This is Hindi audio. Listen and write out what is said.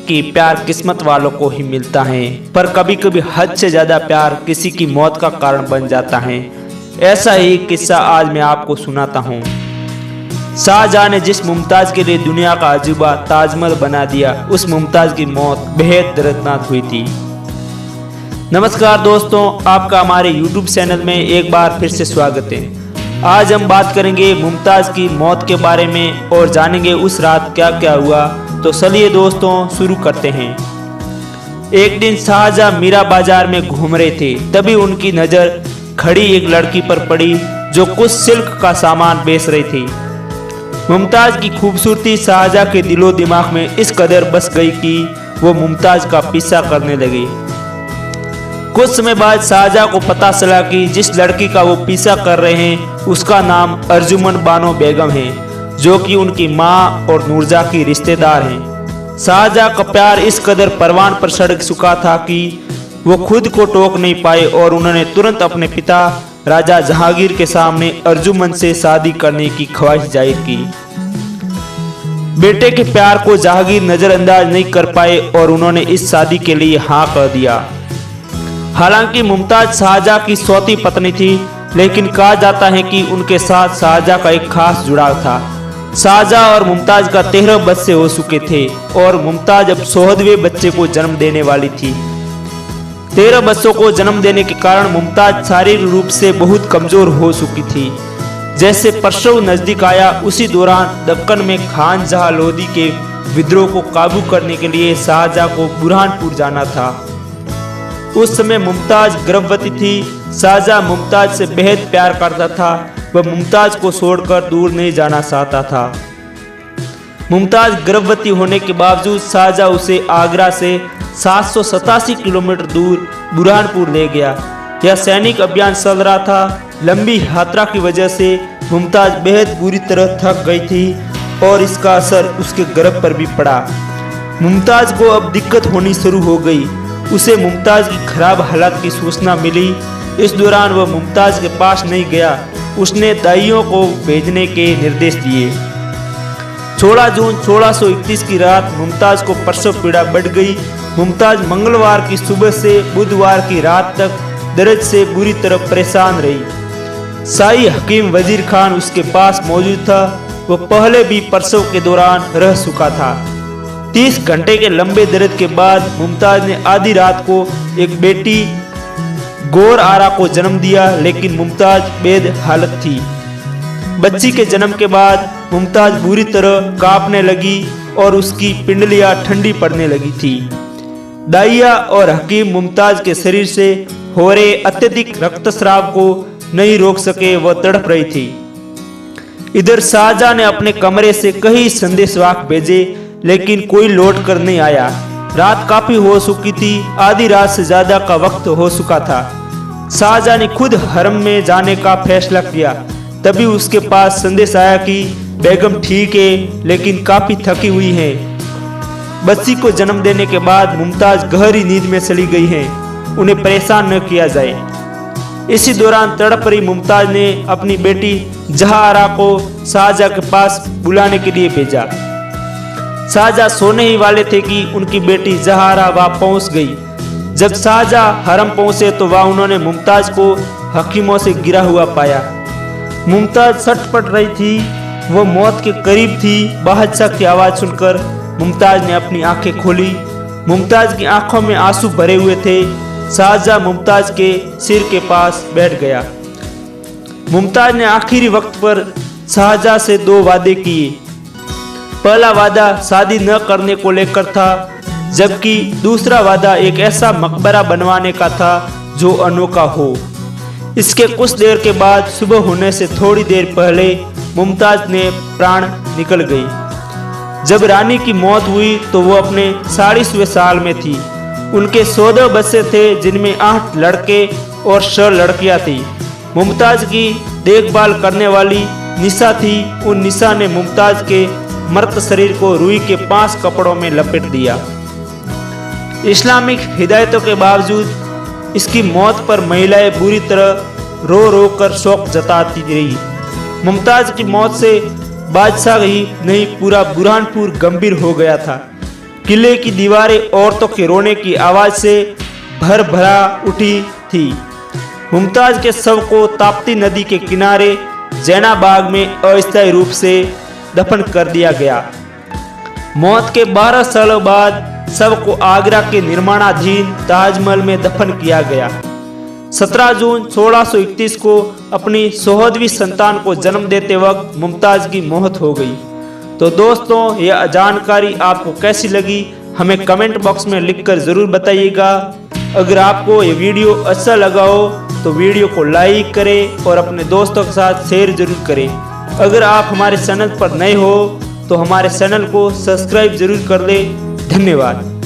कि प्यार किस्मत वालों को ही मिलता है, पर कभी कभी हद से ज्यादा प्यार किसी की मौत का कारण बन जाता है। ऐसा ही किस्सा आज मैं आपको सुनाता हूँ। शाहजहां ने जिस मुमताज के लिए दुनिया का अजूबा ताजमहल बना दिया, उस मुमताज की मौत बेहद दर्दनाक हुई थी। नमस्कार दोस्तों, आपका हमारे YouTube चैनल में एक बार फिर से स्वागत है। आज हम बात करेंगे मुमताज की मौत के बारे में और जानेंगे उस रात क्या क्या हुआ। तो चलिए दोस्तों शुरू करते हैं। एक दिन शाहजहां मीरा बाजार में घूम रहे थे, तभी उनकी नजर खड़ी एक लड़की पर पड़ी जो कुछ सिल्क का सामान बेच रही थी। मुमताज की खूबसूरती शाहजहां के दिलो दिमाग में इस कदर बस गई कि वो मुमताज का पीछा करने लगे। कुछ समय बाद शाहजहां को पता चला कि जिस लड़की का वो पीछा कर रहे हैं उसका नाम अर्जुमन बानो बेगम है, जो कि उनकी माँ और नूरजहां की रिश्तेदार हैं। शाहजहां का प्यार इस कदर परवान पर चढ़ चुका था कि वो खुद को टोक नहीं पाए और उन्होंने तुरंत अपने पिता राजा जहांगीर के सामने अर्जुमन से शादी करने की ख्वाहिश जाहिर की। बेटे के प्यार को जहांगीर नजरअंदाज नहीं कर पाए और उन्होंने इस शादी के लिए हाँ कर दिया। हालांकि मुमताज शाहजहां की सौती पत्नी थी, लेकिन कहा जाता है कि उनके साथ शाहजहां का एक खास जुड़ाव था। शाहजहां और मुमताज का 13 बच्चे हो चुके थे और मुमताज अब 100वें बच्चे को जन्म देने वाली थी। 13 बच्चों को जन्म देने के कारण मुमताज शारीरिक रूप से बहुत कमजोर हो चुकी थी। जैसे प्रसव नजदीक आया, उसी दौरान दक्कन में खान जहां लोधी के विद्रोह को काबू करने के लिए शाहजहां को बुरहानपुर जाना था। उस समय मुमताज गर्भवती थी। शाहजहां मुमताज से बेहद प्यार करता था। वह मुमताज को छोड़कर दूर नहीं जाना चाहता था। मुमताज गर्भवती होने के बावजूद शाहजहां उसे आगरा से 787 किलोमीटर दूर बुरहानपुर ले गया। यह सैनिक अभियान चल रहा था। लंबी यात्रा की वजह से मुमताज बेहद बुरी तरह थक गई थी और इसका असर उसके गर्भ पर भी पड़ा। मुमताज को अब दिक्कत होनी शुरू हो गई। उसे मुमताज की खराब हालत की सूचना मिली। इस दौरान वह मुमताज के पास नहीं गया। उसने दाइयों को भेजने के निर्देश दिए। 16 जून 1631 की रात मुमताज को प्रसव पीड़ा बढ़ गई। मुमताज मंगलवार की सुबह से बुधवार की रात तक दर्द से बुरी तरह परेशान रही। शाही हकीम वजीर खान उसके पास मौजूद था। वह पहले भी प्रसव के दौरान रह चुका था। 30 घंटे के लंबे दर्द के बाद मुमताज ने आधी रात को एक बेटी गौर आरा को जन्म दिया, लेकिन मुमताज बेद हालत थी। बच्ची के जन्म के बाद मुमताज बुरी तरह कांपने लगी और उसकी पिंडलियां ठंडी पड़ने लगी थी। दाइया और हकीम मुमताज के शरीर से हो रहे अत्यधिक रक्तस्राव को नहीं रोक सके। वह तड़प रही थी। इधर शाहजहां ने अपने कमरे से कई संदेशवाहक भेजे, लेकिन कोई लौट कर नहीं आया। रात काफी हो चुकी थी। आधी रात से ज्यादा का वक्त हो चुका था। शाहजहां ने खुद हरम में जाने का फैसला किया। तभी उसके पास संदेश आया कि बेगम ठीक है, लेकिन काफी थकी हुई है। बच्ची को जन्म देने के बाद मुमताज गहरी नींद में चली गई है। उन्हें परेशान न किया जाए। इसी दौरान तड़प रही मुमताज ने अपनी बेटी जहांआरा को शाहजहां के पास बुलाने के लिए भेजा। शाहजहां सोने ही वाले थे कि उनकी बेटी जहांआरा वहां पहुंच गई। जब शाहजहां हरम पहुंचे तो वहां उन्होंने मुमताज को हकीमों से गिरा हुआ पाया। मुमताज छटपट रही थी। वो मौत के करीब थी। बादशाह की आवाज सुनकर मुमताज ने अपनी आंखें खोली। मुमताज की आंखों में आंसू भरे हुए थे। शाहजहां मुमताज के सिर के पास बैठ गया। मुमताज ने आखिरी वक्त पर शाहजहां से 2 वादे किए। पहला वादा शादी न करने को लेकर था, जबकि दूसरा वादा एक ऐसा मकबरा बनवाने का था जो अनोखा हो। इसके कुछ देर के बाद सुबह होने से थोड़ी देर पहले मुमताज ने प्राण निकल गई। जब रानी की मौत हुई तो वो अपने 40वें साल में थी। उनके 14 बच्चे थे, जिनमें 8 लड़के और 6 लड़कियां थी। मुमताज की देखभाल करने वाली निशा थी। उन निशा ने मुमताज के मृत शरीर को रुई के 5 कपड़ों में लपेट दिया। इस्लामिक हिदायतों के बावजूद इसकी मौत पर महिलाएं बुरी तरह रो रो कर शोक जताती रही। मुमताज की मौत से बादशाह ही नहीं, पूरा बुरहानपुर गंभीर हो गया था। किले की दीवारें औरतों के रोने की आवाज से भर भरा उठी थी। मुमताज के शव को ताप्ती नदी के किनारे जैना बाग में अस्थायी रूप से दफन कर दिया गया। मौत के 12 सालों बाद शव को आगरा के निर्माणाधीन ताजमहल में दफन किया गया। 17 जून 1631 को अपनी 100वीं संतान को जन्म देते वक्त मुमताज की मौत हो गई। तो दोस्तों, यह जानकारी आपको कैसी लगी हमें कमेंट बॉक्स में लिखकर जरूर बताइएगा। अगर आपको ये वीडियो अच्छा लगा हो तो वीडियो को लाइक करें और अपने दोस्तों के साथ शेयर जरूर करें। अगर आप हमारे चैनल पर नए हो तो हमारे चैनल को सब्सक्राइब जरूर कर लें। धन्यवाद।